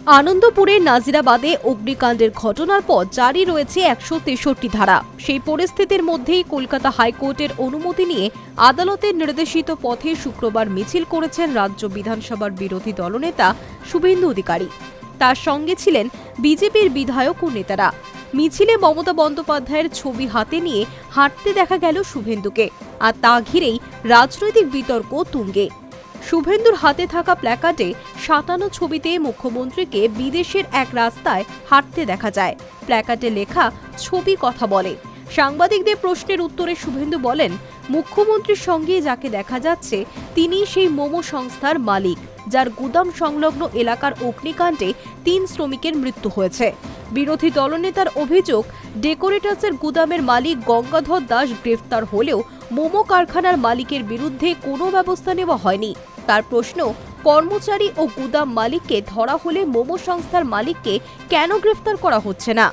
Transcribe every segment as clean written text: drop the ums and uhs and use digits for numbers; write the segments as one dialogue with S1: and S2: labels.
S1: আনন্দপুরের নাজিরাবাদে অগ্নিকাণ্ডের ঘটনার পর জারি রয়েছে ১৬৩ ধারা। সেই পরিস্থিতির মধ্যেই কলকাতা হাইকোর্টের অনুমতি নিয়ে আদালতের নির্দেশিত পথে শুক্রবার মিছিল করেছেন রাজ্য বিধানসভার বিরোধী দলনেতা শুভেন্দু অধিকারী। তার সঙ্গে ছিলেন বিজেপির বিধায়ক ও নেতারা। মিছিলে মমতা বন্দ্যোপাধ্যায়ের ছবি হাতে নিয়ে হাঁটতে দেখা গেল শুভেন্দুকে, আর তা ঘিরেই রাজনৈতিক বিতর্ক তুঙ্গে। শুভেন্দুর হাতে থাকা প্ল্যাকার্ডে ৫৭ ছবিতে মুখ্যমন্ত্রীকে বিদেশের এক রাস্তায় হাঁটতে দেখা যায়। প্ল্যাকার্ডে লেখা ছবি কথা বলে। সাংবাদিকদের প্রশ্নের উত্তরে শুভেন্দু বলেন, মুখ্যমন্ত্রীর সঙ্গে যাকে দেখা যাচ্ছে তিনি সেই মোমো সংস্থার মালিক, যার গুদাম সংলগ্ন এলাকার অগ্নিকাণ্ডে ৩ শ্রমিকের মৃত্যু হয়েছে। বিরোধী দলনেতার অভিযোগ, ডেকোরেটার্সের গুদামের মালিক গঙ্গাধর দাস গ্রেফতার হলেও মোমো কারখানার মালিকের বিরুদ্ধে কোনো ব্যবস্থা নেওয়া হয়নি। তার প্রশ্ন, কর্মচারী ও গুদাম মালিককে ধরা হলে মোমো সংস্থার মালিককে কেন গ্রেফতার করা হচ্ছে না?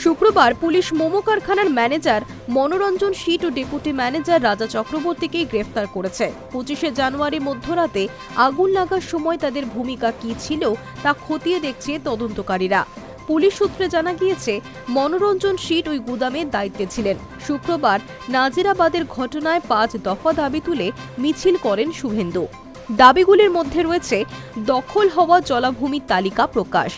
S1: শুক্রবার পুলিশ মোমো কারখানার ম্যানেজার মনোরঞ্জন শীট ও ডেপুটি ম্যানেজার রাজা চক্রবর্তীকে গ্রেফতার করেছে। ২৫শে জানুয়ারি মধ্যরাতে আগুন লাগার সময় তাদের ভূমিকা কী ছিল তা খতিয়ে দেখছে তদন্তকারীরা। পুলিশ সূত্রে জানা গিয়েছে, মনোরঞ্জন শীট ওই গুদামের দায়িত্বে ছিলেন। শুক্রবার নাজিরাবাদের ঘটনায় ৫ দফা দাবি তুলে মিছিল করেন শুভেন্দু। দাবিগুলির মধ্যে রয়েছে দখল হওয়া জলাভূমির তালিকা প্রকাশ,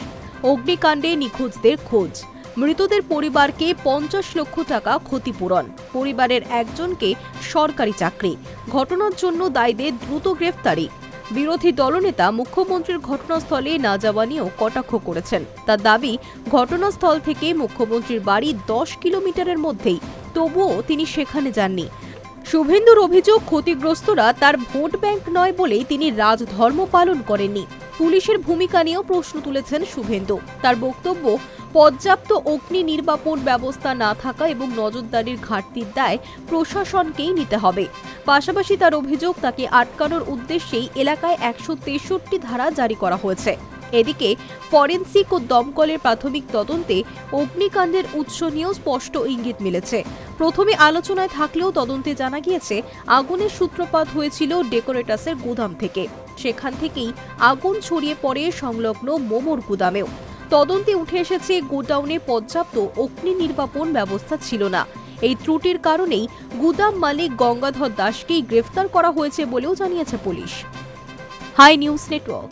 S1: অগ্নিকাণ্ডে নিখোঁজদের খোঁজ, মৃতদের পরিবারকে ৫০ লক্ষ টাকা ক্ষতিপূরণ, পরিবারের একজনকে সরকারি চাকরি, ঘটনার জন্য দায়ীদের দ্রুত গ্রেফতারি। বিরোধী দলনেতা মুখ্যমন্ত্রীর ঘটনাস্থলে না যাওয়া নিয়েও কটাক্ষ করেছেন। তার দাবি, ঘটনাস্থল থেকে মুখ্যমন্ত্রীর বাড়ি ১০ কিলোমিটারের মধ্যেই, তবুও তিনি সেখানে যাননি। শুভেন্দুর অভিযোগ, ক্ষতিগ্রস্তরা তার ভোট ব্যাংক নয় বলেই তিনি রাজধর্ম পালন করেননি। পুলিশের ভূমিকা নিয়েও প্রশ্ন তুলেছেন শুভেন্দু। তার বক্তব্য, পর্যাপ্ত অগ্নি নির্বাপন ব্যবস্থা না থাকা এবং নজরদারির ঘাটতির দায় প্রশাসনকেই নিতে হবে। পাশাপাশি তার অভিযোগ, তাকে আটকানোর উদ্দেশ্যেই এলাকায় ১৬৩ ধারা জারি করা হয়েছে। এদিকে ফরেনসিক ও দমকলের প্রাথমিক তদন্তে অগ্নিকাণ্ডের উৎস নিয়েও স্পষ্ট ইঙ্গিত মিলেছে। প্রথমে আলোচনায় থাকলেও তদন্তে জানা গিয়েছে আগুনের সূত্রপাত হয়েছিল ডেকোরেটার্সের গুদাম থেকে। সেখান থেকেই আগুন ছড়িয়ে পড়ে সংলগ্ন মোমোর গুদামেও। তদন্তে উঠে এসেছে, গোডাউনে পর্যাপ্ত অগ্নি নির্বাপন ব্যবস্থা ছিল না। এই ত্রুটির কারণেই গুদাম মালিক গঙ্গাধর দাসকেই গ্রেফতার করা হয়েছে বলেও জানিয়েছে পুলিশ। High news network.